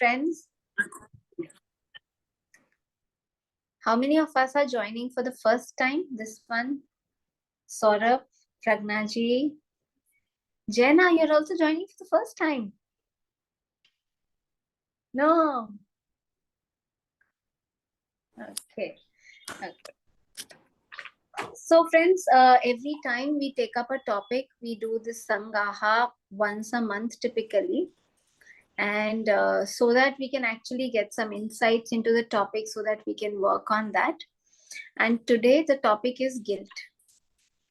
friends? How many of us are joining for the first time? This one, Saurabh, Pragnaji, Jenna, you're also joining for the first time. No. Okay. So friends, every time we take up a topic, we do this SanghAha once a month typically. And so that we can actually get some insights into the topic so that we can work on that. And today the topic is guilt,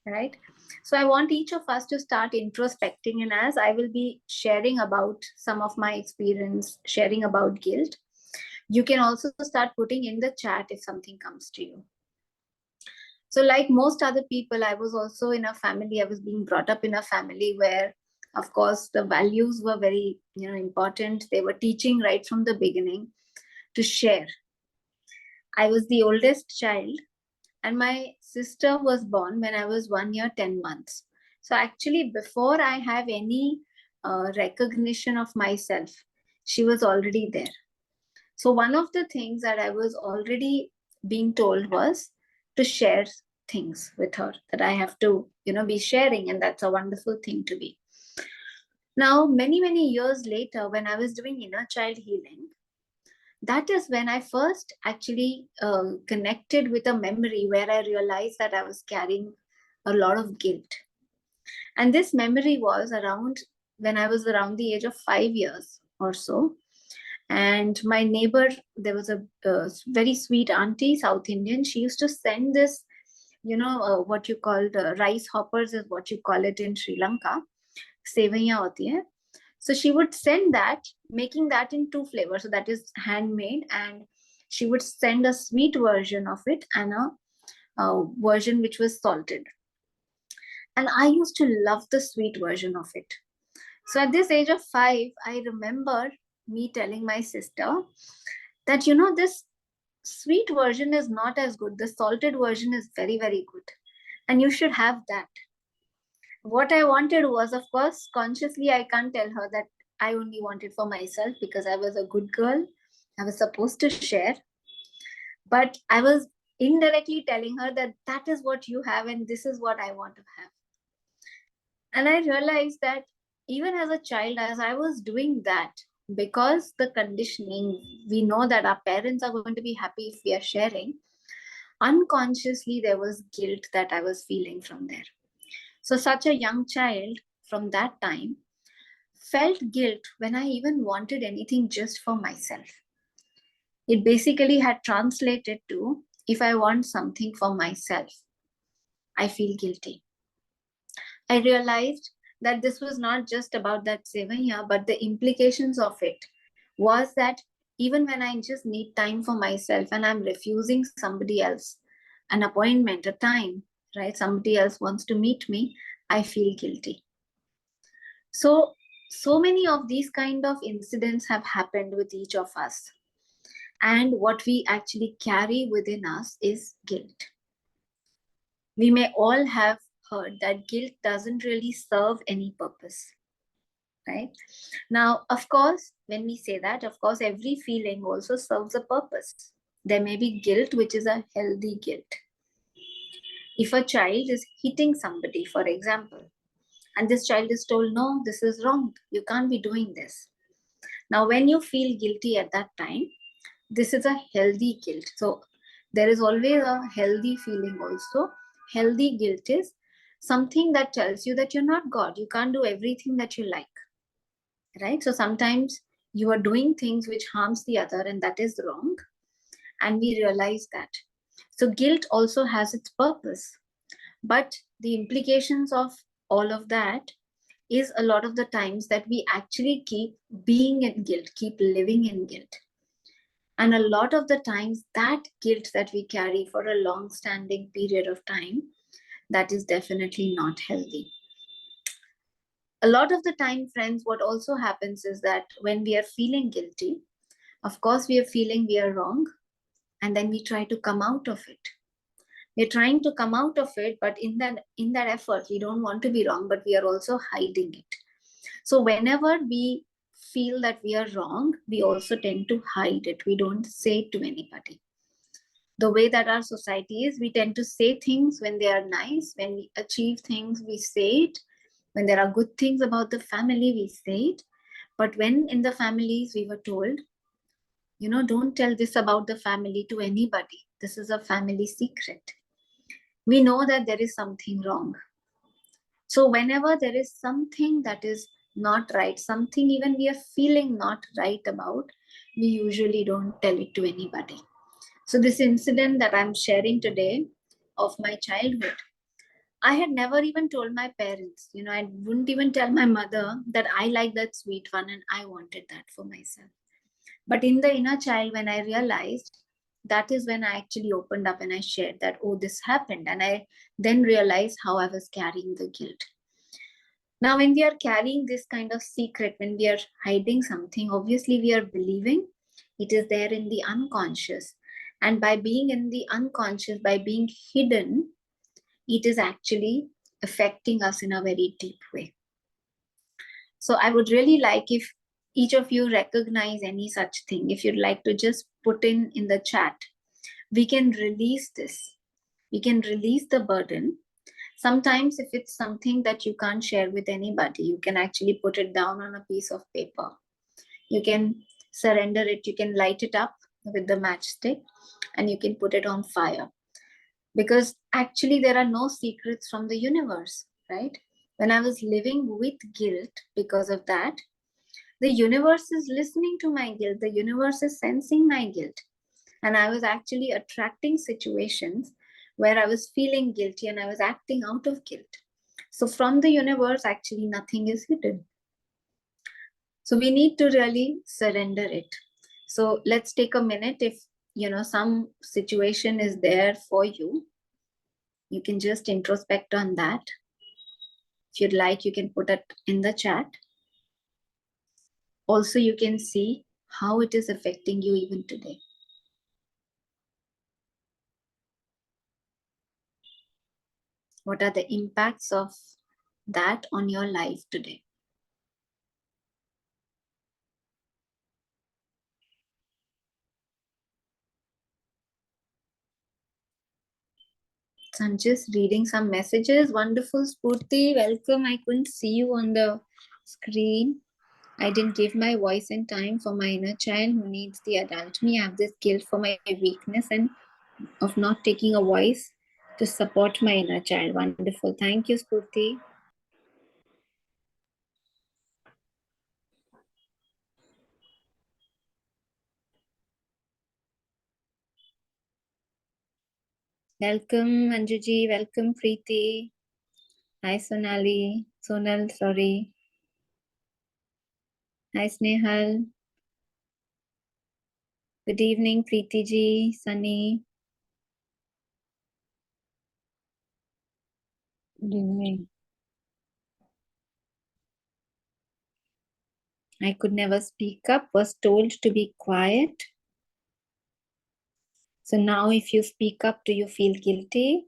right? So I want each of us to start introspecting, and as I will be sharing about some of my experience, sharing about guilt, you can also start putting in the chat if something comes to you. So like most other people, I was also in a family, I was being brought up in a family where, of course, the values were very, important. They were teaching right from the beginning to share. I was the oldest child, and my sister was born when I was 1 year, 10 months. So actually, before I have any recognition of myself, she was already there. So one of the things that I was already being told was to share things with her, that I have to, be sharing, and that's a wonderful thing to be. Now, many, many years later, when I was doing inner child healing, that is when I first actually connected with a memory where I realized that I was carrying a lot of guilt. And this memory was around when I was around the age of 5 years or so. And my neighbor, there was a very sweet auntie, South Indian. She used to send this, what you call the rice hoppers is what you call it in Sri Lanka. Sevaiyan hoti hai. So she would send that, making that in 2 flavors. So that is handmade, and she would send a sweet version of it and a version which was salted. And I used to love the sweet version of it. So at this age of 5, I remember me telling my sister that, this sweet version is not as good. The salted version is very, very good. And you should have that. What I wanted was, of course, consciously, I can't tell her that I only wanted for myself because I was a good girl. I was supposed to share. But I was indirectly telling her that that is what you have and this is what I want to have. And I realized that even as a child, as I was doing that, because the conditioning, we know that our parents are going to be happy if we are sharing, unconsciously there was guilt that I was feeling from there. So such a young child from that time felt guilt when I even wanted anything just for myself. It basically had translated to, if I want something for myself, I feel guilty. I realized that this was not just about that sevaiya, but the implications of it was that even when I just need time for myself and I'm refusing somebody else an appointment, a time, right? Somebody else wants to meet me, I feel guilty. So many of these kind of incidents have happened with each of us. And what we actually carry within us is guilt. We may all have heard that guilt doesn't really serve any purpose, right? Now, of course, when we say that, of course, every feeling also serves a purpose. There may be guilt, which is a healthy guilt. If a child is hitting somebody, for example, and this child is told, no, this is wrong, you can't be doing this. Now, when you feel guilty at that time, this is a healthy guilt. So there is always a healthy feeling also. Healthy guilt is something that tells you that you're not God. You can't do everything that you like, right? So sometimes you are doing things which harms the other, and that is wrong. And we realize that. So guilt also has its purpose. But the implications of all of that is a lot of the times that we actually keep being in guilt, keep living in guilt. And a lot of the times that guilt that we carry for a long-standing period of time, that is definitely not healthy. A lot of the time, friends, what also happens is that when we are feeling guilty, of course, we are feeling we are wrong, and then we try to come out of it. We're trying to come out of it, but in that effort, we don't want to be wrong, but we are also hiding it. So whenever we feel that we are wrong, we also tend to hide it. We don't say it to anybody. The way that our society is, we tend to say things when they are nice. When we achieve things, we say it. When there are good things about the family, we say it. But when in the families we were told, don't tell this about the family to anybody, this is a family secret, we know that there is something wrong. So whenever there is something that is not right, something even we are feeling not right about, we usually don't tell it to anybody. So this incident that I'm sharing today of my childhood, I had never even told my parents. I wouldn't even tell my mother that I like that sweet one and I wanted that for myself. But in the inner child, when I realized, that is when I actually opened up and I shared that, oh, this happened. And I then realized how I was carrying the guilt. Now, when we are carrying this kind of secret, when we are hiding something, obviously we are believing it is there in the unconscious. And by being in the unconscious, by being hidden, it is actually affecting us in a very deep way. So I would really like if each of you recognize any such thing, if you'd like to just put in the chat, we can release this. We can release the burden. Sometimes if it's something that you can't share with anybody, you can actually put it down on a piece of paper. You can surrender it. You can light it up with the matchstick and you can put it on fire. Because actually there are no secrets from the universe, right? When I was living with guilt because of that, the universe is listening to my guilt. The universe is sensing my guilt. And I was actually attracting situations where I was feeling guilty and I was acting out of guilt. So from the universe, actually nothing is hidden. So we need to really surrender it. So let's take a minute. If some situation is there for you, you can just introspect on that. If you'd like, you can put it in the chat. Also, you can see how it is affecting you even today. What are the impacts of that on your life today? So I'm just reading some messages. Wonderful, Spurti. Welcome. I couldn't see you on the screen. I didn't give my voice in time for my inner child who needs the adult me. I have this guilt for my weakness and of not taking a voice to support my inner child. Wonderful. Thank you, Spurti. Welcome, Anjuji. Welcome, Preeti. Hi, Sonali. Sonal, sorry. Hi, Snehal. Good evening, Preeti ji, Sunny. Good evening. I could never speak up, was told to be quiet. So now if you speak up, do you feel guilty?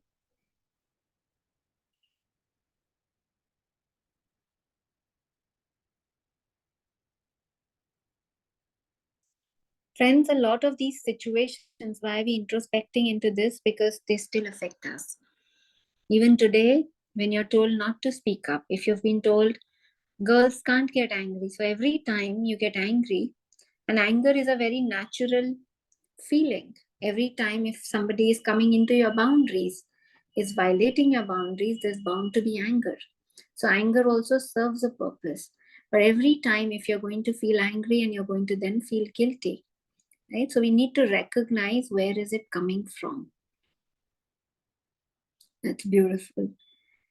Friends, a lot of these situations, why are we introspecting into this? Because they still affect us. Even today, when you're told not to speak up, if you've been told girls can't get angry, so every time you get angry, and anger is a very natural feeling. Every time if somebody is coming into your boundaries, is violating your boundaries, there's bound to be anger. So anger also serves a purpose. But every time if you're going to feel angry and you're going to then feel guilty, right? So we need to recognize where is it coming from. That's beautiful.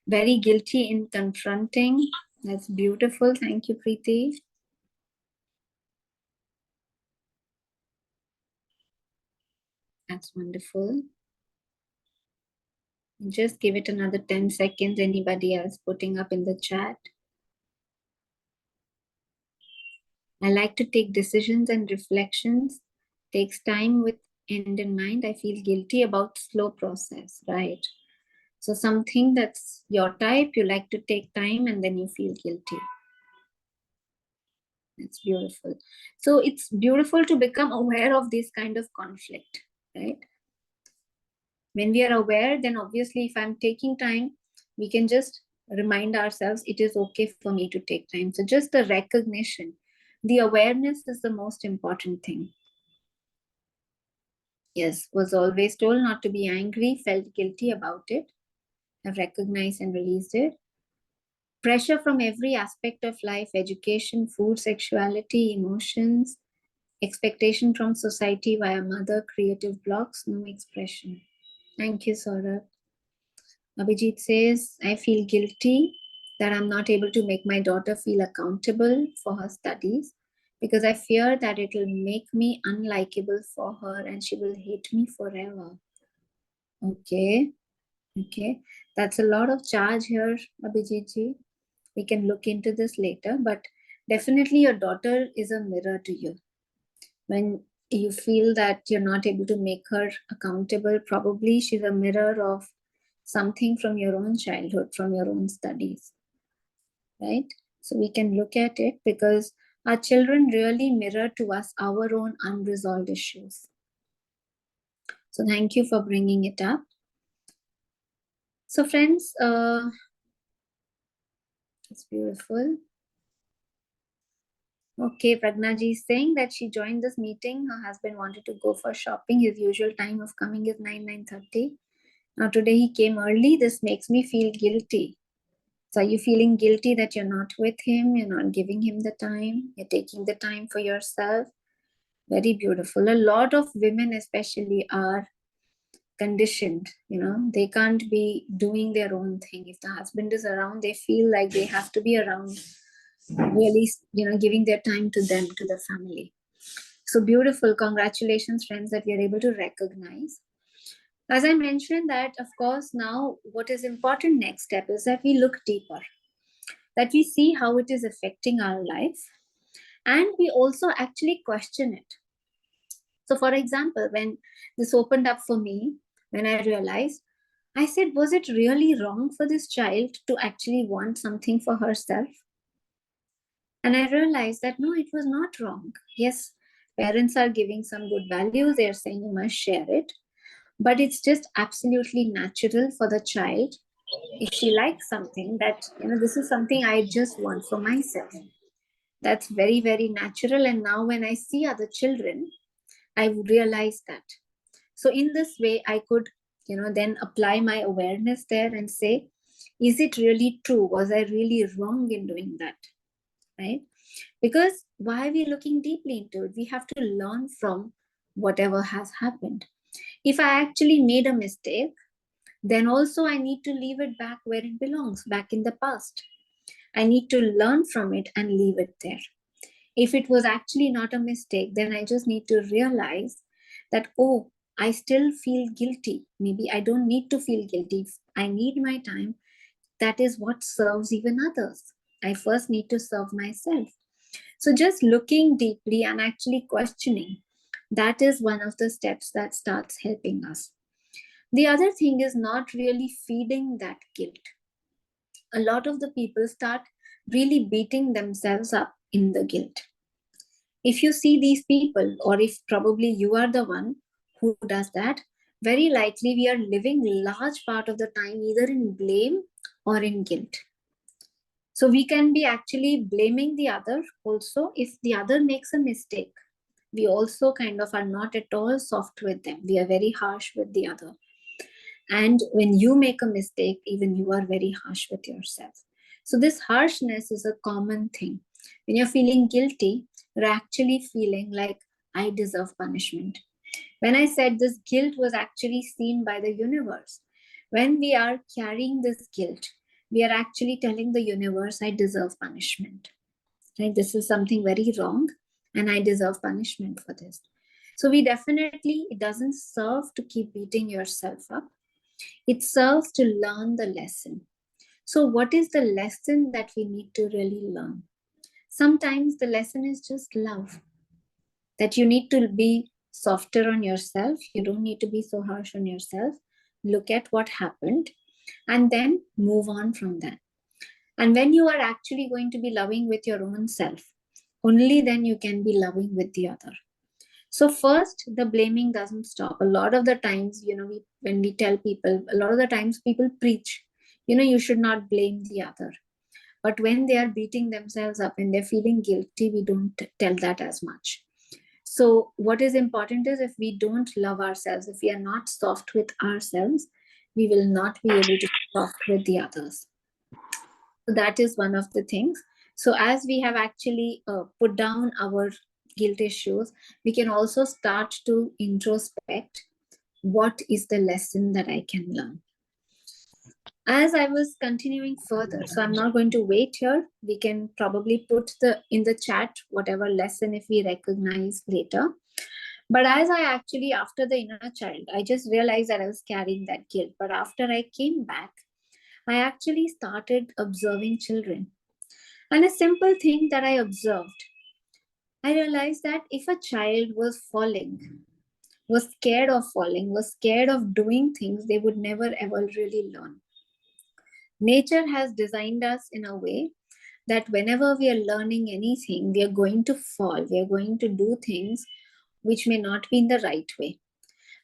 Very guilty in confronting. That's beautiful. Thank you, Preeti. That's wonderful. Just give it another 10 seconds. Anybody else putting up in the chat? I like to take decisions and reflections. Takes time with end in mind. I feel guilty about slow process, right? So something that's your type, you like to take time and then you feel guilty. It's beautiful. So it's beautiful to become aware of this kind of conflict, right? When we are aware, then obviously if I'm taking time, we can just remind ourselves it is okay for me to take time. So just the recognition, the awareness is the most important thing. Yes, was always told not to be angry, felt guilty about it, have recognized and released it. Pressure from every aspect of life, education, food, sexuality, emotions, expectation from society via mother, creative blocks, no expression. Thank you, Saurabh. Abhijit says, I feel guilty that I'm not able to make my daughter feel accountable for her studies because I fear that it will make me unlikable for her and she will hate me forever. Okay, okay. That's a lot of charge here, Abhijit ji. We can look into this later, but definitely your daughter is a mirror to you. When you feel that you're not able to make her accountable, probably she's a mirror of something from your own childhood, from your own studies, right? So we can look at it because our children really mirror to us our own unresolved issues. So thank you for bringing it up. So friends, it's beautiful. Okay, Pragna is saying that she joined this meeting. Her husband wanted to go for shopping. His usual time of coming is 9:30. Now today he came early. This makes me feel guilty. So are you feeling guilty that you're not with him? You're not giving him the time. You're taking the time for yourself. Very beautiful. A lot of women especially are conditioned, they can't be doing their own thing. If the husband is around, they feel like they have to be around, really, giving their time to them, to the family. So beautiful. Congratulations, friends, that we are able to recognize. As I mentioned that, of course, now what is important next step is that we look deeper, that we see how it is affecting our life, and we also actually question it. So for example, when this opened up for me, when I realized, I said, was it really wrong for this child to actually want something for herself? And I realized that no, it was not wrong. Yes, parents are giving some good values, they're saying you must share it, but it's just absolutely natural for the child, if she likes something, that this is something I just want for myself. That's very, very natural. And now when I see other children, I realize that. So in this way, I could, then apply my awareness there and say, is it really true? Was I really wrong in doing that? Right? Because why are we looking deeply into it? We have to learn from whatever has happened. If I actually made a mistake, then also I need to leave it back where it belongs, back in the past. I need to learn from it and leave it there. If it was actually not a mistake, then I just need to realize that, oh, I still feel guilty. Maybe I don't need to feel guilty. If I need my time, that is what serves even others. I first need to serve myself. So just looking deeply and actually questioning, that is one of the steps that starts helping us. The other thing is not really feeding that guilt. A lot of the people start really beating themselves up in the guilt. If you see these people, or if probably you are the one who does that, very likely we are living large part of the time either in blame or in guilt. So we can be actually blaming the other also if the other makes a mistake. We also kind of are not at all soft with them. We are very harsh with the other. And when you make a mistake, even you are very harsh with yourself. So this harshness is a common thing. When you're feeling guilty, you're actually feeling like I deserve punishment. When I said this guilt was actually seen by the universe, when we are carrying this guilt, we are actually telling the universe, I deserve punishment. Right? This is something very wrong, and I deserve punishment for this. So we definitely, it doesn't serve to keep beating yourself up. It serves to learn the lesson. So what is the lesson that we need to really learn? Sometimes the lesson is just love, that you need to be softer on yourself. You don't need to be so harsh on yourself. Look at what happened and then move on from that. And when you are actually going to be loving with your own self, Only then you can be loving with the other. So first, the blaming doesn't stop. A lot of the times, when we tell people, a lot of the times people preach, you should not blame the other. But when they are beating themselves up and they're feeling guilty, we don't tell that as much. So what is important is, if we don't love ourselves, if we are not soft with ourselves, we will not be able to be soft with the others. So that is one of the things. So as we have actually put down our guilt issues, we can also start to introspect, what is the lesson that I can learn. As I was continuing further, so I'm not going to wait here. We can probably put in the chat whatever lesson if we recognize later. But as I actually, after the inner child, I just realized that I was carrying that guilt. But after I came back, I actually started observing children. And a simple thing that I observed, I realized that if a child was falling, was scared of falling, was scared of doing things, they would never ever really learn. Nature has designed us in a way that whenever we are learning anything, we are going to fall, we are going to do things which may not be in the right way.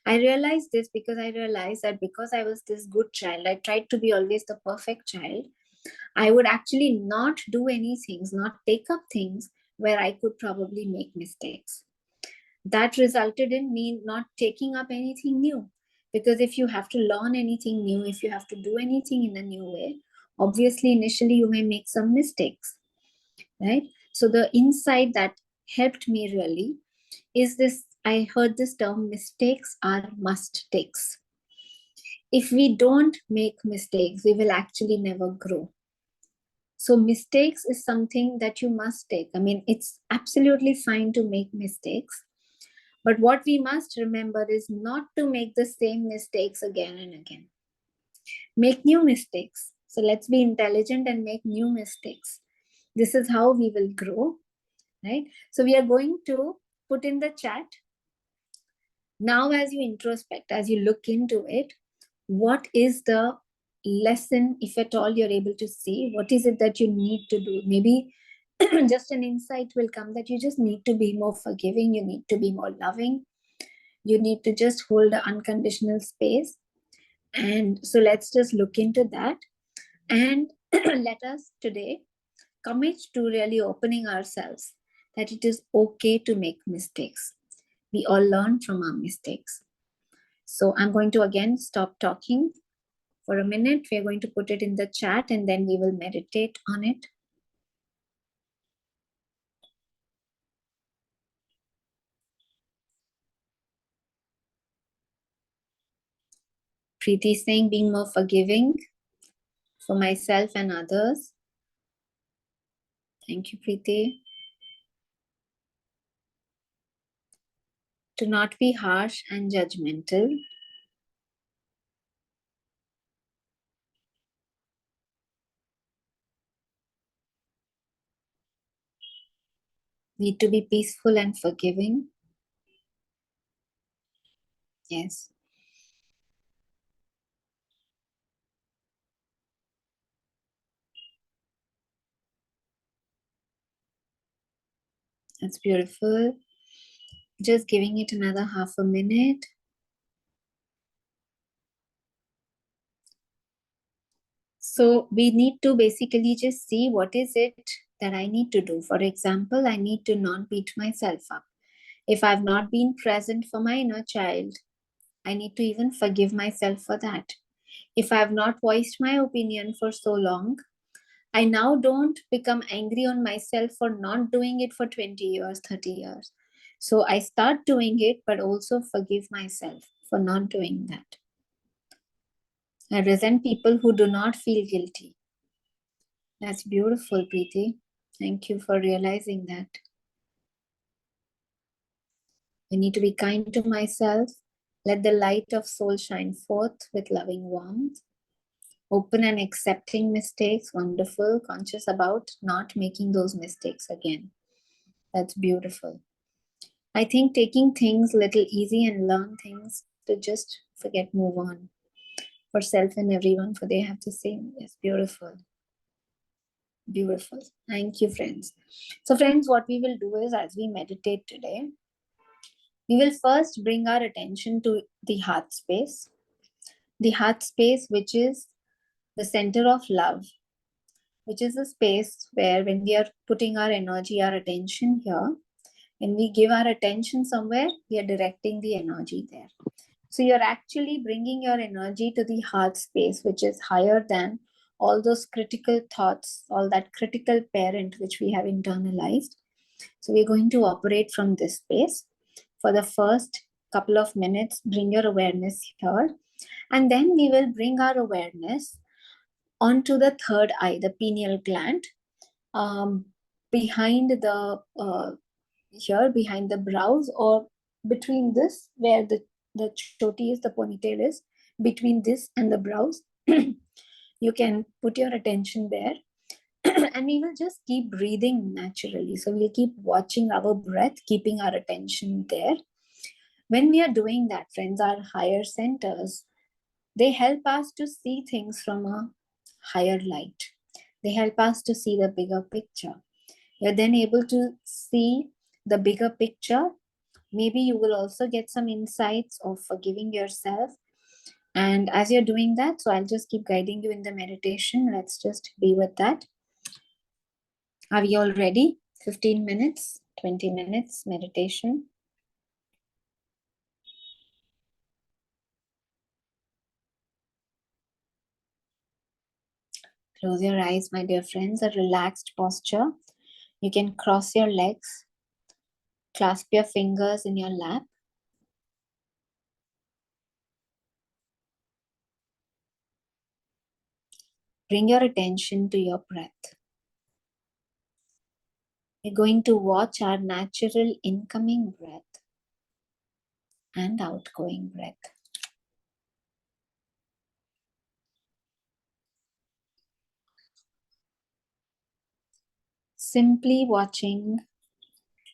I realized this because I realized that because I was this good child, I tried to be always the perfect child. I would actually not do any things, not take up things where I could probably make mistakes. That resulted in me not taking up anything new. Because if you have to learn anything new, if you have to do anything in a new way, obviously initially you may make some mistakes, right? So the insight that helped me really is this. I heard this term, mistakes are must takes. If we don't make mistakes, we will actually never grow. So mistakes is something that you must take. I mean, it's absolutely fine to make mistakes. But what we must remember is not to make the same mistakes again and again. Make new mistakes. So let's be intelligent and make new mistakes. This is how we will grow, right? So we are going to put in the chat. Now, as you introspect, as you look into it, what is the lesson, if at all you're able to see? What is it that you need to do? Maybe just an insight will come that you just need to be more forgiving, you need to be more loving, you need to just hold an unconditional space. And so let's just look into that. And let us today commit to really opening ourselves that it is okay to make mistakes. We all learn from our mistakes. So I'm going to again stop talking for a minute. We're going to put it in the chat and then we will meditate on it. Preeti saying being more forgiving for myself and others. Thank you, Preeti. To not be harsh and judgmental. Need to be peaceful and forgiving. Yes. That's beautiful. Just giving it another half a minute. So we need to basically just see what is it that I need to do. For example, I need to not beat myself up. If I've not been present for my inner child, I need to even forgive myself for that. If I have not voiced my opinion for so long, I now don't become angry on myself for not doing it for 20 years, 30 years. So I start doing it, but also forgive myself for not doing that. I resent people who do not feel guilty. That's beautiful, Preeti. Thank you for realizing that. I need to be kind to myself. Let the light of soul shine forth with loving warmth. Open and accepting mistakes, wonderful. Conscious about not making those mistakes again. That's beautiful. I think taking things a little easy and learn things to just forget, move on. For self and everyone, for they have to say, yes, beautiful. Beautiful. Thank you, friends. So, friends, what we will do is as we meditate today, we will first bring our attention to the heart space. The heart space, which is the center of love, which is a space where when we are putting our energy, our attention here, when we give our attention somewhere, we are directing the energy there. So you're actually bringing your energy to the heart space, which is higher than all those critical thoughts, all that critical parent which we have internalized. So we're going to operate from this space. For the first couple of minutes, bring your awareness here. And then we will bring our awareness onto the third eye, the pineal gland, um, behind behind the brows, or between this, where the choti is, the ponytail is, between this and the brows. You can put your attention there. And we will just keep breathing naturally. So we'll keep watching our breath, keeping our attention there. When we are doing that, friends, our higher centers, they help us to see things from a higher light. They help us to see the bigger picture. You're then able to see the bigger picture. Maybe you will also get some insights of forgiving yourself. And as you're doing that, so I'll just keep guiding you in the meditation. Let's just be with that. Are we all ready? 15 minutes, 20 minutes meditation. Close your eyes, my dear friends, a relaxed posture. You can cross your legs, clasp your fingers in your lap. Bring your attention to your breath. We're going to watch our natural incoming breath and outgoing breath. Simply watching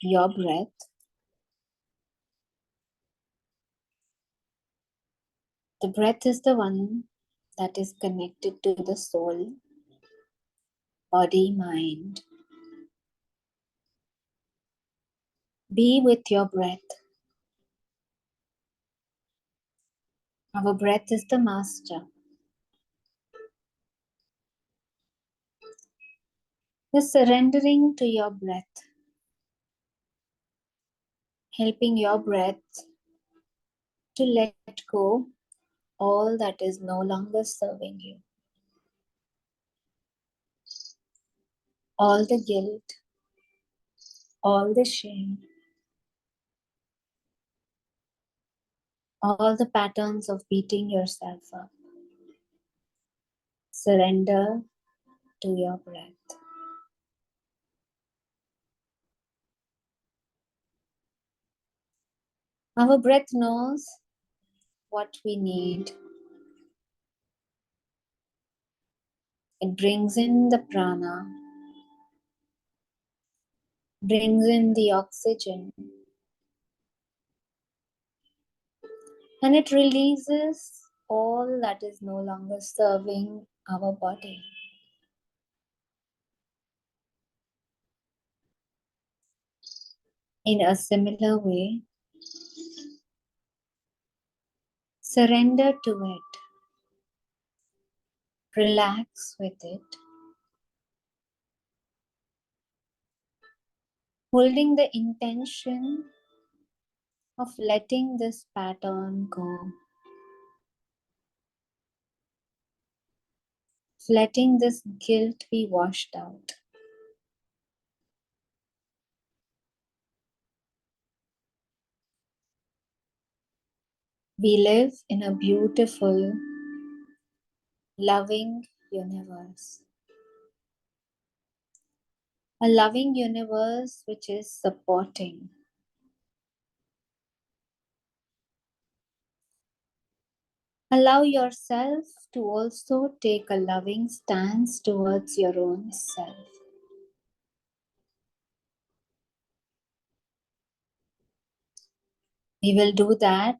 your breath. The breath is the one that is connected to the soul, body, mind. Be with your breath. Our breath is the master. You're surrendering to your breath, helping your breath to let go all that is no longer serving you. All the guilt, all the shame, all the patterns of beating yourself up. Surrender to your breath. Our breath knows what we need. It brings in the prana, brings in the oxygen, and it releases all that is no longer serving our body. In a similar way, surrender to it, relax with it, holding the intention of letting this pattern go, letting this guilt be washed out. We live in a beautiful, loving universe. A loving universe which is supporting. Allow yourself to also take a loving stance towards your own self. We will do that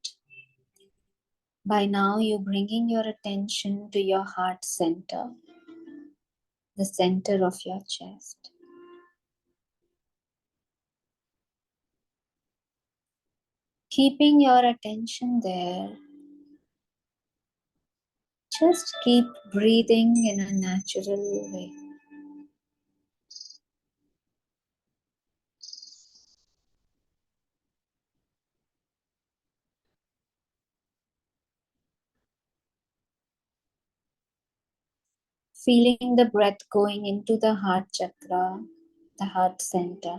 by now you bringing your attention to your heart center. the center of your chest. Keeping your attention there, just keep breathing in a natural way. Feeling the breath going into the heart chakra, the heart center.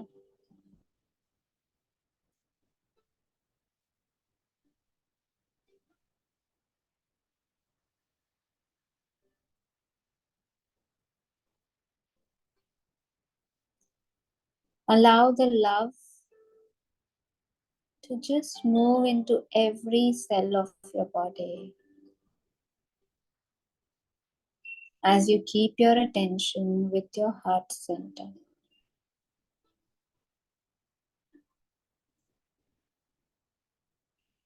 Allow the love to just move into every cell of your body as you keep your attention with your heart center.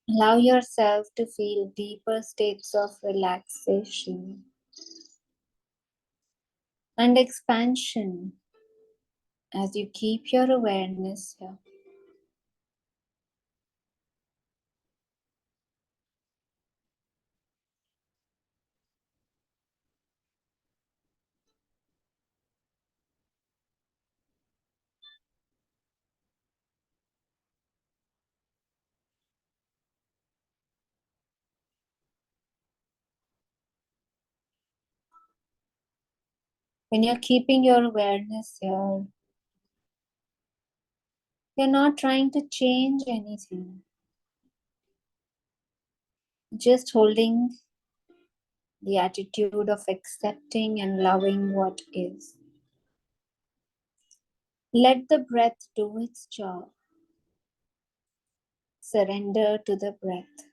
Allow yourself to feel deeper states of relaxation and expansion as you keep your awareness here. When you're keeping your awareness here, you're not trying to change anything, just holding the attitude of accepting and loving what is. Let the breath do its job. Surrender to the breath.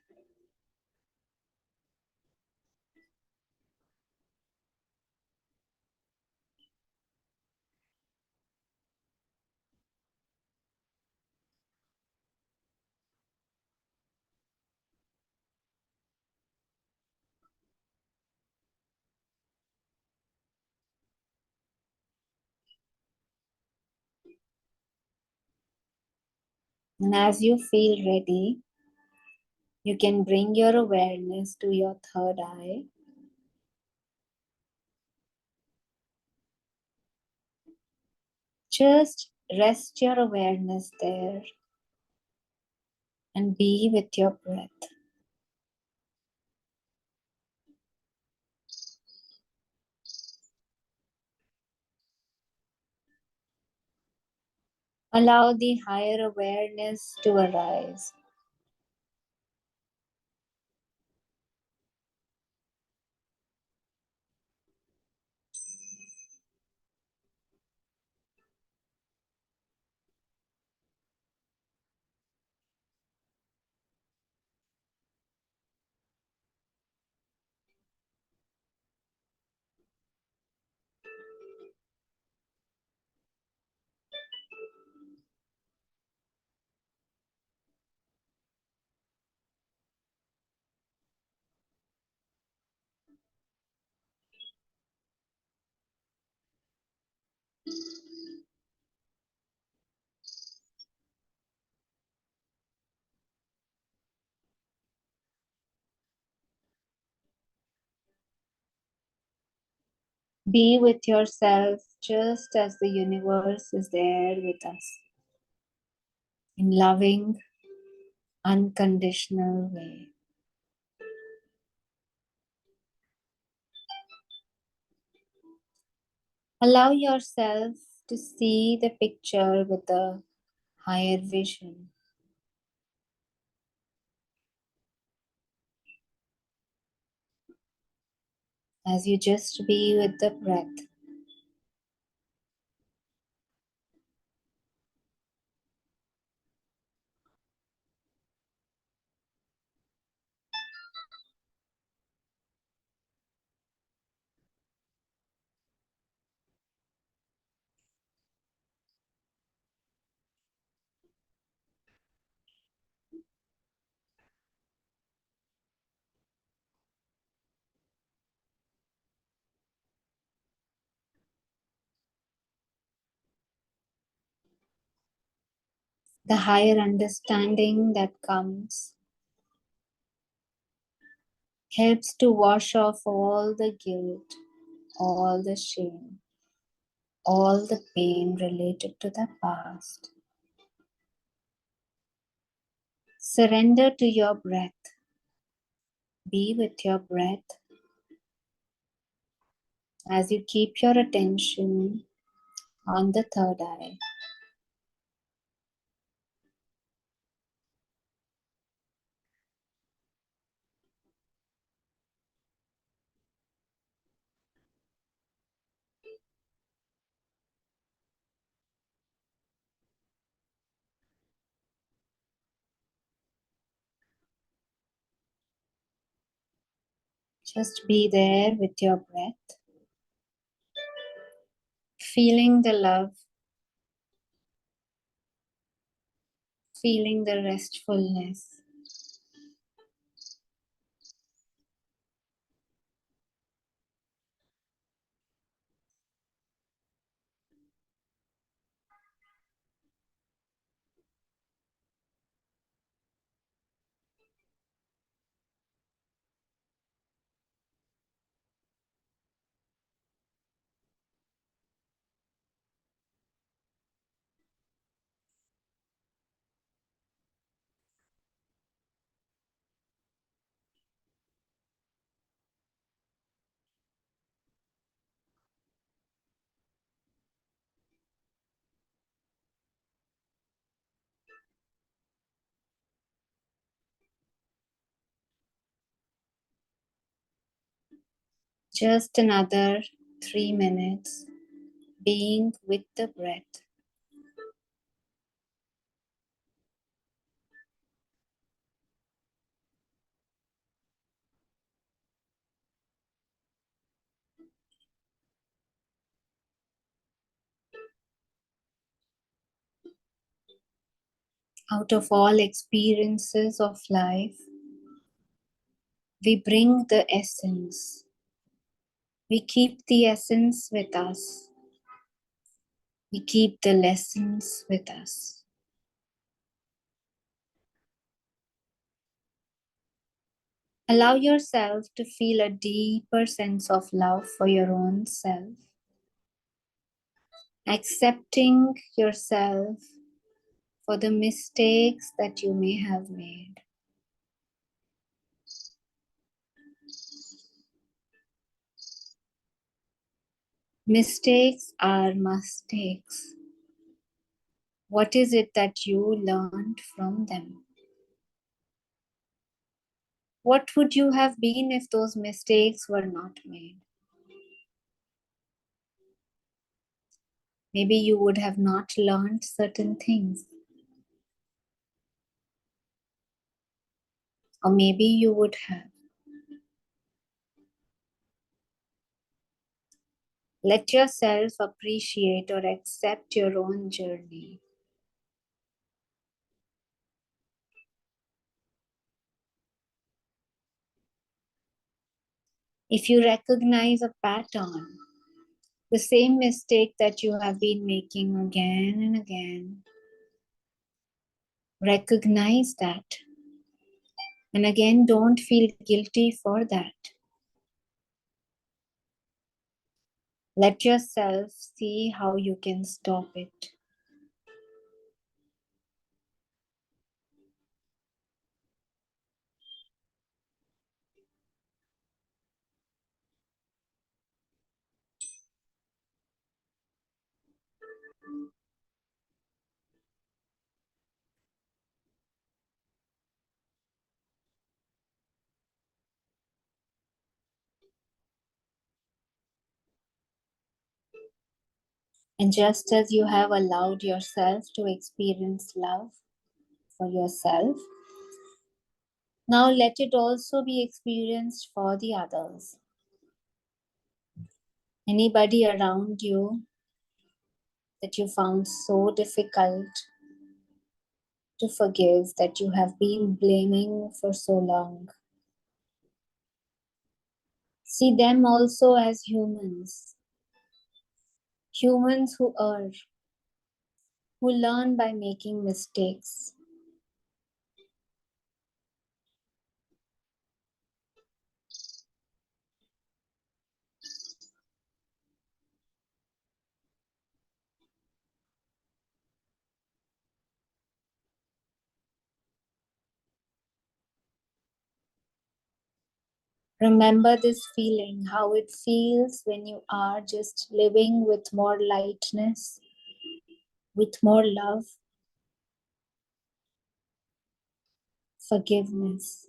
And as you feel ready, you can bring your awareness to your third eye. Just rest your awareness there and be with your breath. Allow the higher awareness to arise. Be with yourself just as the universe is there with us in loving, unconditional way. Allow yourself to see the picture with a higher vision. As you just be with the breath. The higher understanding that comes helps to wash off all the guilt, all the shame, all the pain related to the past. Surrender to your breath. Be with your breath as you keep your attention on the third eye. Just be there with your breath, feeling the love, feeling the restfulness. Just another 3 minutes being with the breath. Out of all experiences of life, we bring the essence. We keep the essence with us. We keep the lessons with us. Allow yourself to feel a deeper sense of love for your own self, accepting yourself for the mistakes that you may have made. Mistakes are mistakes. What is it that you learned from them? What would you have been if those mistakes were not made? Maybe you would have not learned certain things. Or maybe you would have. Let yourself appreciate or accept your own journey. If you recognize a pattern, the same mistake that you have been making again and again, recognize that. And again, don't feel guilty for that. Let yourself see how you can stop it. And just as you have allowed yourself to experience love for yourself, now let it also be experienced for the others. Anybody around you that you found so difficult to forgive, that you have been blaming for so long. See them also as humans, humans who err, who learn by making mistakes. Remember this feeling, how it feels when you are just living with more lightness, with more love, forgiveness.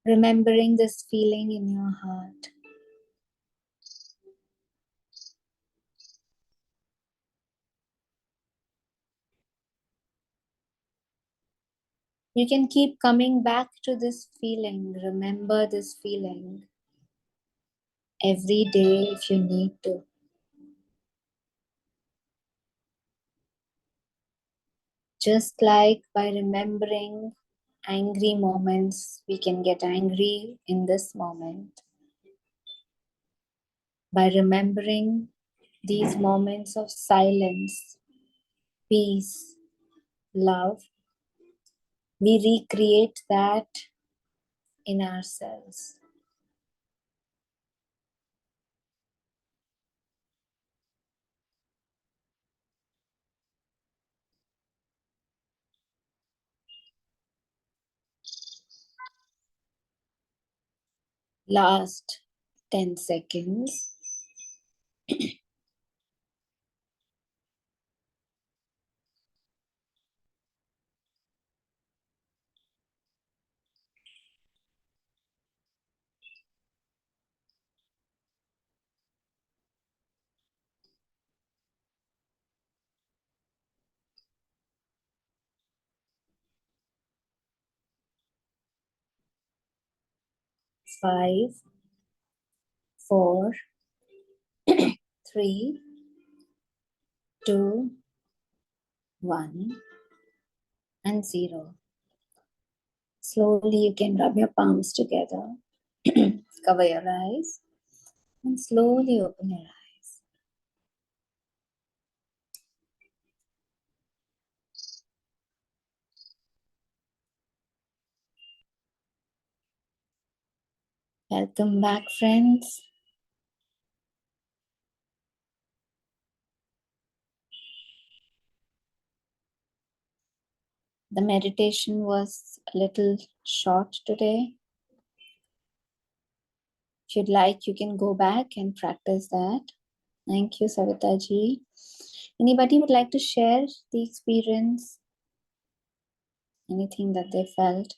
Remembering this feeling in your heart. You can keep coming back to this feeling. Remember this feeling every day if you need to. Just like by remembering angry moments, we can get angry in this moment. By remembering these moments of silence, peace, love, we recreate that in ourselves. Last 10 seconds. 5, 4, 3, 2, 1, and 0. Slowly you can rub your palms together, cover your eyes, and slowly open your eyes. Welcome back, friends. The meditation was a little short today. If you'd like, you can go back and practice that. Thank you, Savita ji. Anybody would like to share the experience? Anything that they felt?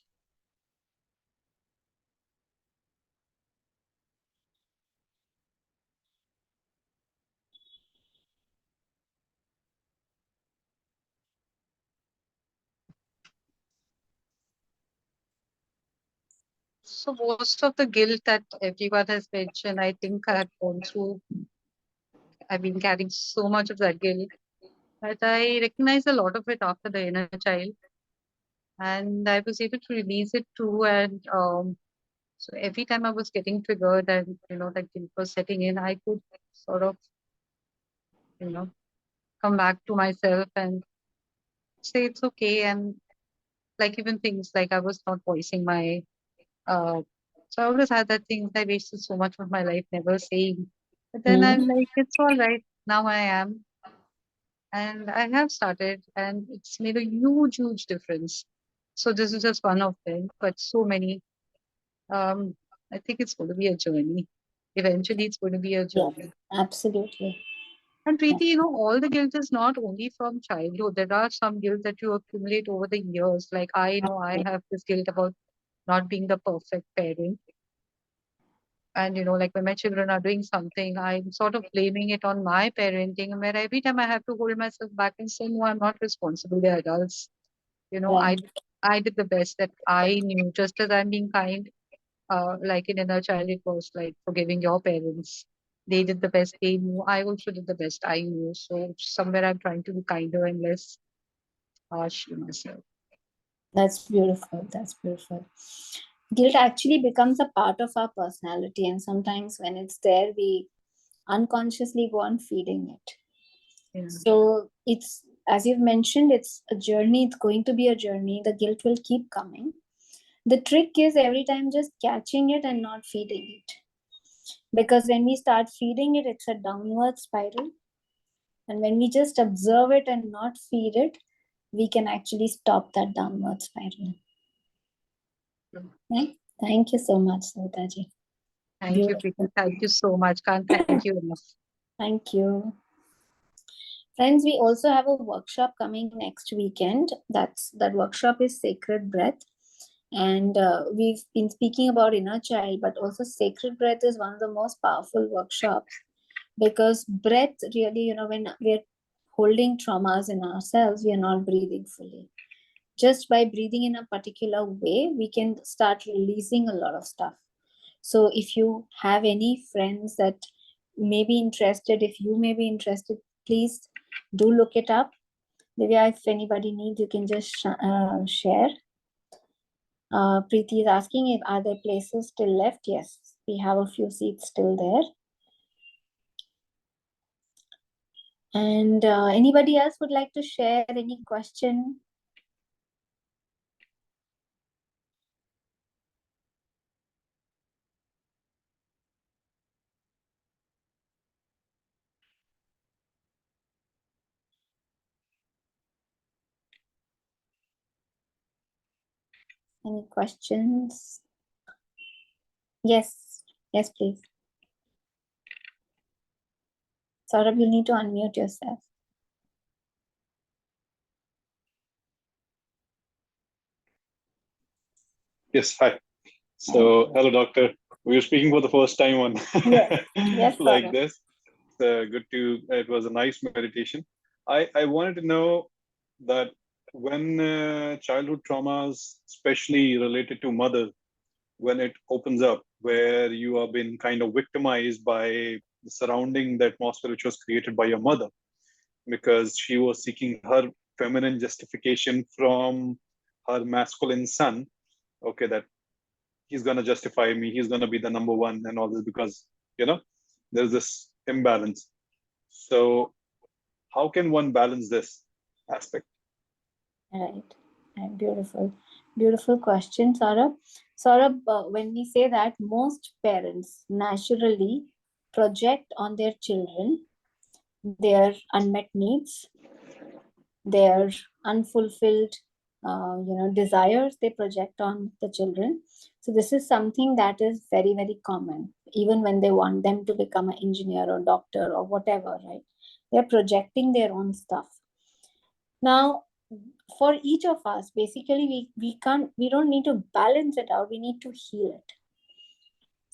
So most of the guilt that everyone has mentioned, I think I have gone through. I've been carrying so much of that guilt that I recognize a lot of it after the inner child, and I was able to release it too. And so every time I was getting triggered and that guilt was setting in, I could sort of you know come back to myself and say it's okay. And like even things like I was not voicing my uh, so I always had that thing that I wasted so much of my life never saying. But then Hmm? I'm like, it's all right. Now I am. And I have started, and it's made a huge, huge difference. So this is just one of them, but so many. Um, I think it's going to be a journey. Eventually, it's going to be a Yeah, journey. absolutely. And Preeti, all the guilt is not only from childhood. There are some guilt that you accumulate over the years. Like I know I have this guilt about not being the perfect parent. And like when my children are doing something, I'm sort of blaming it on my parenting, where every time I have to hold myself back and say, no, I'm not responsible. They're adults. You know, Right. I I did the best that I knew, just as I'm being kind. like in inner child, it was like forgiving your parents. They did the best they knew. I also did the best I knew. So somewhere I'm trying to be kinder and less harsh to myself. That's beautiful. That's beautiful. Guilt actually becomes a part of our personality, and sometimes when it's there, we unconsciously go on feeding it. Yeah. So it's, as you've mentioned, it's a journey. It's going to be a journey. The guilt will keep coming. The trick is every time just catching it and not feeding it. Because when we start feeding it, it's a downward spiral. And when we just observe it and not feed it, we can actually stop that downward spiral. Right? Thank you so much, Savitaji. Thank you, Preeti. Beautiful. Thank you so much. Can't thank you enough. Thank you. Friends, we also have a workshop coming next weekend. That workshop is Sacred Breath. And we've been speaking about inner child, but also Sacred Breath is one of the most powerful workshops, because breath really, when we're holding traumas in ourselves, we are not breathing fully. Just by breathing in a particular way, we can start releasing a lot of stuff. So if you have any friends that may be interested, if you may be interested, please do look it up. Divya, if anybody needs, you can just share. Preeti is asking if are there places still left. Yes, we have a few seats still there. And anybody else would like to share any question? Any questions? Yes, yes, please. Saurabh, you need to unmute yourself. Yes, hi. So, hello, doctor. We are speaking for the first time on Yes, yes, like Saurabh. this. Good to. It was a nice meditation. I wanted to know that when childhood traumas, especially related to mother, when it opens up, where you have been kind of victimized by the surrounding, the atmosphere which was created by your mother, because she was seeking her feminine justification from her masculine son. Okay, that he's going to justify me, he's going to be the number one and all this, because you know there's this imbalance. So how can one balance this aspect? Right. Right. Beautiful. Beautiful question, Saurabh. Saurabh, when we say that, most parents naturally project on their children their unmet needs, their unfulfilled desires, they project on the children. So this is something that is very, very common. Even when they want them to become an engineer or doctor or whatever, right? They're projecting their own stuff. Now, for each of us, basically, we don't need to balance it out, we need to heal it.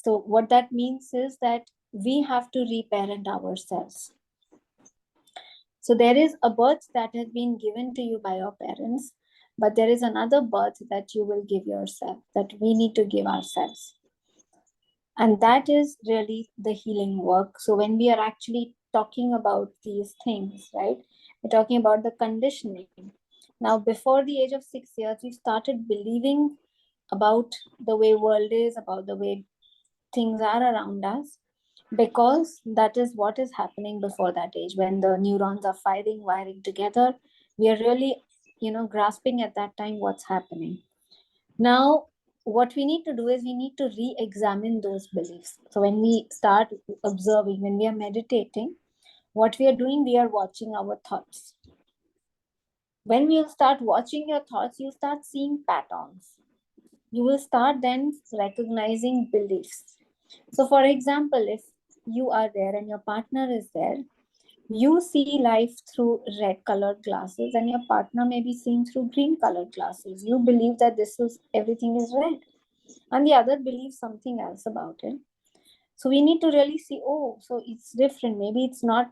So what that means is that we have to reparent ourselves. So there is a birth that has been given to you by your parents, but there is another birth that you will give yourself, that we need to give ourselves. And that is really the healing work. So when we are actually talking about these things, right, we're talking about the conditioning. Now, before the age of 6 years, we started believing about the way world is, about the way things are around us, because that is what is happening before that age. When the neurons are firing, wiring together, we are really, grasping at that time what's happening. Now, what we need to do is we need to re-examine those beliefs. So when we start observing, when we are meditating, what we are doing, we are watching our thoughts. When you start watching your thoughts, you start seeing patterns. You will start then recognizing beliefs. So, for example, if you are there and your partner is there, you see life through red colored glasses and your partner may be seeing through green colored glasses. You believe that this is everything is red, and the other believes something else about it. So we need to really see, oh, so it's different. Maybe it's not,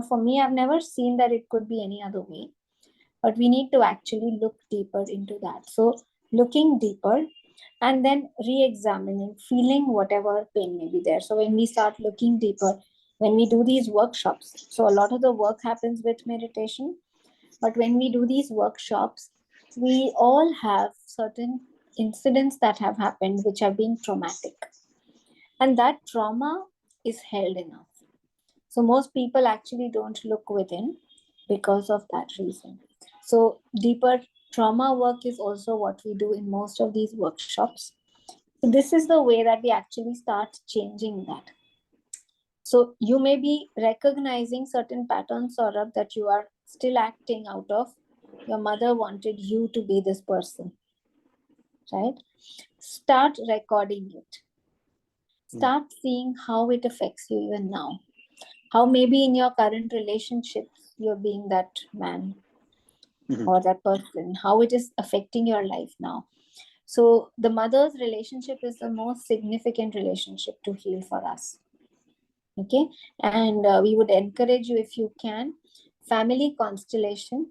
for me, I've never seen that it could be any other way. But we need to actually look deeper into that. So looking deeper, and then re-examining, feeling whatever pain may be there. So when we start looking deeper, when we do these workshops, so a lot of the work happens with meditation, but when we do these workshops, we all have certain incidents that have happened which have been traumatic, and that trauma is held in us. So most people actually don't look within because of that reason. So deeper trauma work is also what we do in most of these workshops. So this is the way that we actually start changing that. So you may be recognizing certain patterns, Saurabh, that you are still acting out of. Your mother wanted you to be this person, right? Start recording it. Start seeing how it affects you even now. How maybe in your current relationships, you're being that man or that person, how it is affecting your life now. So the mother's relationship is the most significant relationship to heal for us. Okay. And we would encourage you, if you can, family constellation,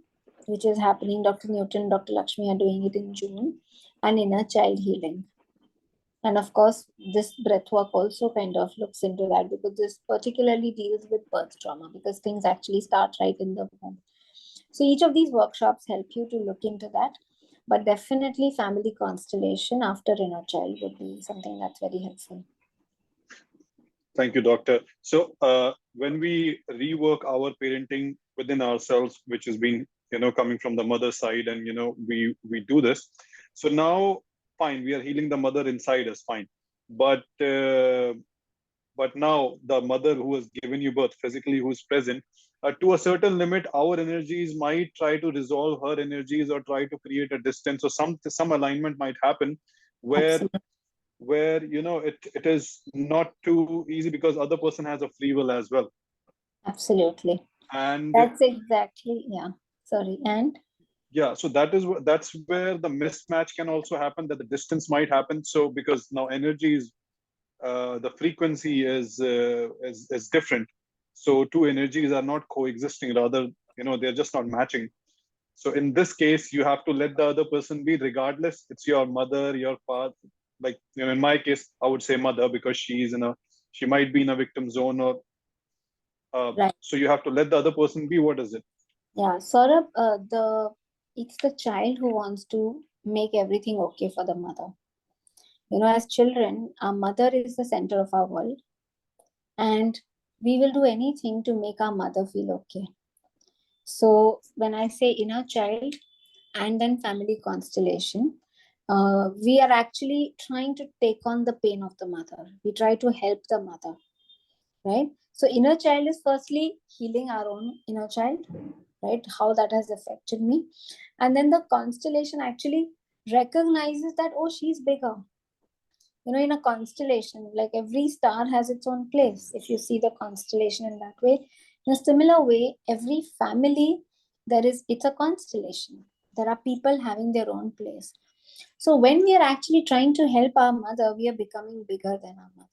which is happening. Dr. Newton, Dr. Lakshmi are doing it in June, and inner child healing. And of course, this breath work also kind of looks into that, because this particularly deals with birth trauma, because things actually start right in the womb. So each of these workshops help you to look into that. But definitely family constellation after inner child would be something that's very helpful. Thank you, doctor. So when we rework our parenting within ourselves, which has been, coming from the mother side, and, we do this. So now, fine, we are healing the mother inside us, fine. But now the mother who has given you birth physically, who's present, to a certain limit, our energies might try to resolve her energies, or try to create a distance, or some alignment might happen where Absolutely. it is not too easy, because other person has a free will as well. Absolutely. And That's exactly, yeah. Sorry. And yeah, so that's where the mismatch can also happen, that the distance might happen. So because now energy is, the frequency is different, so two energies are not coexisting, rather, they're just not matching. So in this case, you have to let the other person be, regardless it's your mother, your father. Like, in my case, I would say mother, because she might be in a victim zone, or right. so you have to let the other person be. What is it? Yeah. Saurabh, it's the child who wants to make everything okay for the mother. As children, our mother is the center of our world, and we will do anything to make our mother feel okay. So when I say inner child and then family constellation, we are actually trying to take on the pain of the mother. We try to help the mother, right? So inner child is firstly healing our own inner child, right? How that has affected me. And then the constellation actually recognizes that, oh, she's bigger. In a constellation, like every star has its own place. If you see the constellation in that way, in a similar way, every family, it's a constellation. There are people having their own place. So when we are actually trying to help our mother, we are becoming bigger than our mother.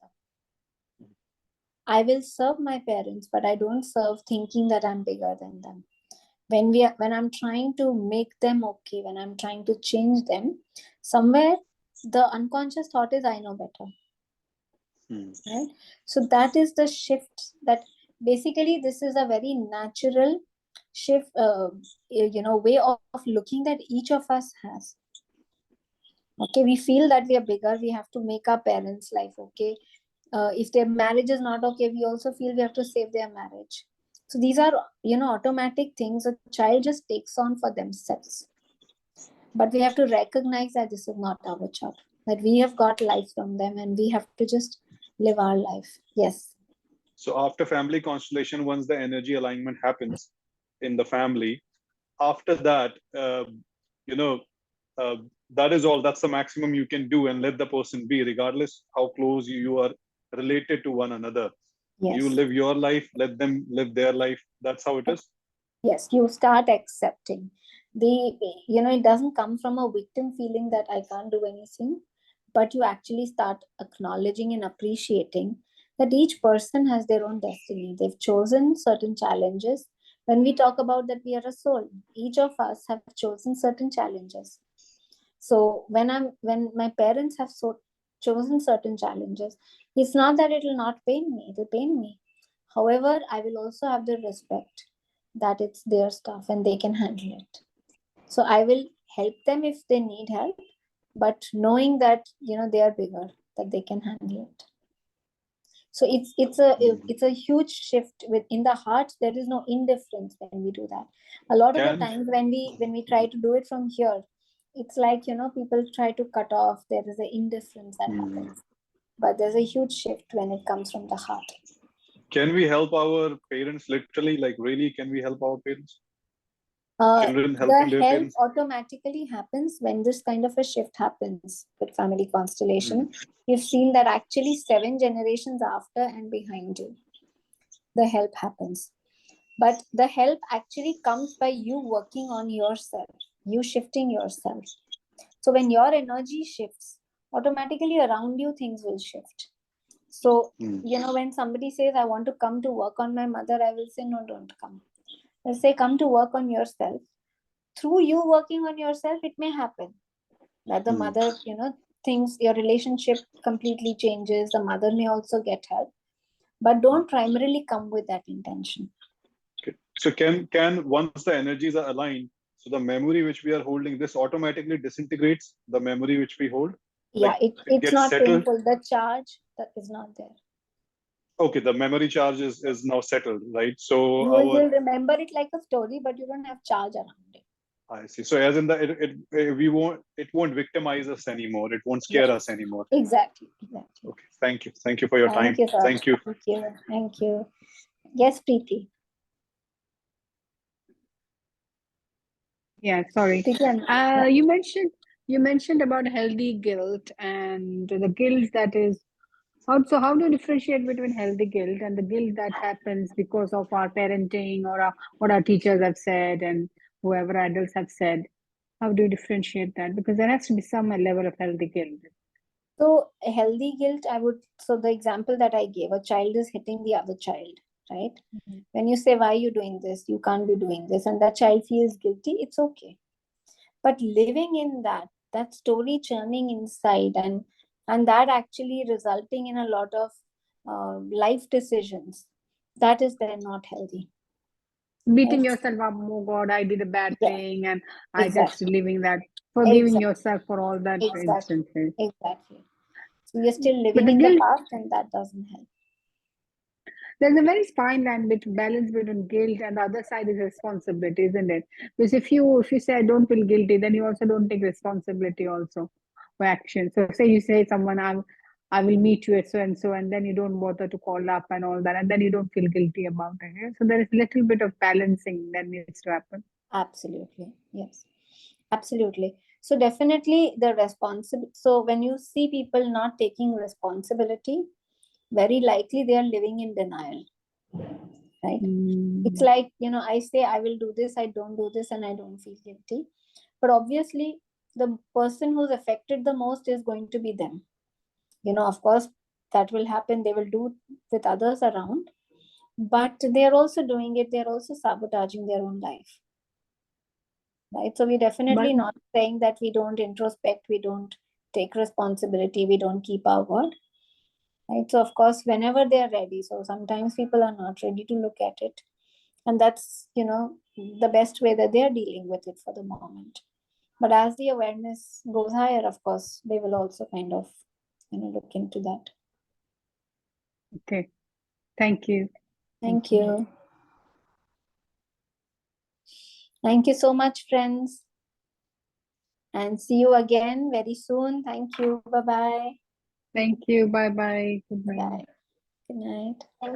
I will serve my parents, but I don't serve thinking that I'm bigger than them. When I'm trying to make them okay, when I'm trying to change them, somewhere the unconscious thought is, I know better. Right? So that is the shift, that basically this is a very natural shift, way of looking that each of us has. Okay, we feel that we are bigger, we have to make our parents' life okay. If their marriage is not okay, we also feel we have to save their marriage. So these are, automatic things a child just takes on for themselves. But we have to recognize that this is not our job, that we have got life from them and we have to just live our life. Yes. So after family constellation, once the energy alignment happens in the family, after that, you know, uh, that is all. That's the maximum you can do, and let the person be, regardless how close you are related to one another. You Yes. live your life, let them live their life. That's how it is. Yes, you start accepting. It doesn't come from a victim feeling that I can't do anything, but you actually start acknowledging and appreciating that each person has their own destiny. They've chosen certain challenges. When we talk about that we are a soul, each of us have chosen certain challenges. So when my parents have chosen certain challenges, it's not that it will not pain me, it will pain me. However, I will also have the respect that it's their stuff and they can handle it. So I will help them if they need help, but knowing that they are bigger, that they can handle it. So it's a huge shift within the heart. There is no indifference when we do that. A lot of the Can times when we try to do it from here, it's like people try to cut off. There is an indifference that happens, but there's a huge shift when it comes from the heart. can we help our parents literally? Like really, can we help our parents? Children The helping their help parents? automatically happens when this kind of a shift happens with family constellation. You've seen that actually 7 generations after and behind you, the help happens. But the help actually comes by you working on yourself, you shifting yourself. So when your energy shifts, automatically around you things will shift. So, when somebody says, I want to come to work on my mother, I will say, no, don't come. I'll say, come to work on yourself. Through you working on yourself, it may happen that the mother, things, your relationship completely changes. The mother may also get help. But don't primarily come with that intention. Okay. So can once the energies are aligned, so the memory which we are holding, this automatically disintegrates the memory which we hold? Yeah, Like it it's gets not settled? painful. The charge that is not there. Okay, the memory charge is now settled, right? So You'll remember it like a story, but you don't have charge around it. I see. So as in it won't victimize us anymore. It won't scare us anymore. Exactly. Okay. Thank you. Thank you for your time. Thank you, sir. Thank you. Thank you. Yes, Preeti. Yeah, sorry. Preeti, You mentioned about healthy guilt and the guilt that is also, how do you differentiate between healthy guilt and the guilt that happens because of our parenting or what our teachers have said and whoever adults have said? How do you differentiate that? Because there has to be some level of healthy guilt. So healthy guilt, so the example that I gave, a child is hitting the other child, right? When you say, why are you doing this? You can't be doing this. And that child feels guilty, it's okay. But living in that story churning inside and that actually resulting in a lot of life decisions, that is then not healthy. Beating Right? yourself up, oh God, I did a bad thing, and I just Exactly. living that, forgiving Exactly. yourself for all that instances. Exactly. So you're still But living the in the guilt, past, and that doesn't help. there's a very fine line between balance between guilt and the other side is responsibility, isn't it? Because if you say I don't feel guilty, then you also don't take responsibility also for action. So say you say someone I will meet you at so and so, and then you don't bother to call up and all that, and then you don't feel guilty about it. Yeah? So there is a little bit of balancing that needs to happen. Absolutely. Yes. Absolutely. So definitely the responsibility. So when you see people not taking responsibility, very likely they are living in denial. Right? It's like, I say I will do this, I don't do this, and I don't feel guilty. But obviously, the person who's affected the most is going to be them. Of course, that will happen. They will do with others around, but they're also doing it. They're also sabotaging their own life. Right? So we're definitely But not saying that we don't introspect, we don't take responsibility, we don't keep our word. Right? So of course, whenever they are ready. So sometimes people are not ready to look at it. And that's, the best way that they're dealing with it for the moment. But as the awareness goes higher, of course, they will also kind of, look into that. okay, thank you. Thank you. Thank you so much, friends. And see you again very soon. Thank you. Bye-bye. Thank you. Bye bye. Good night. Bye. Good night.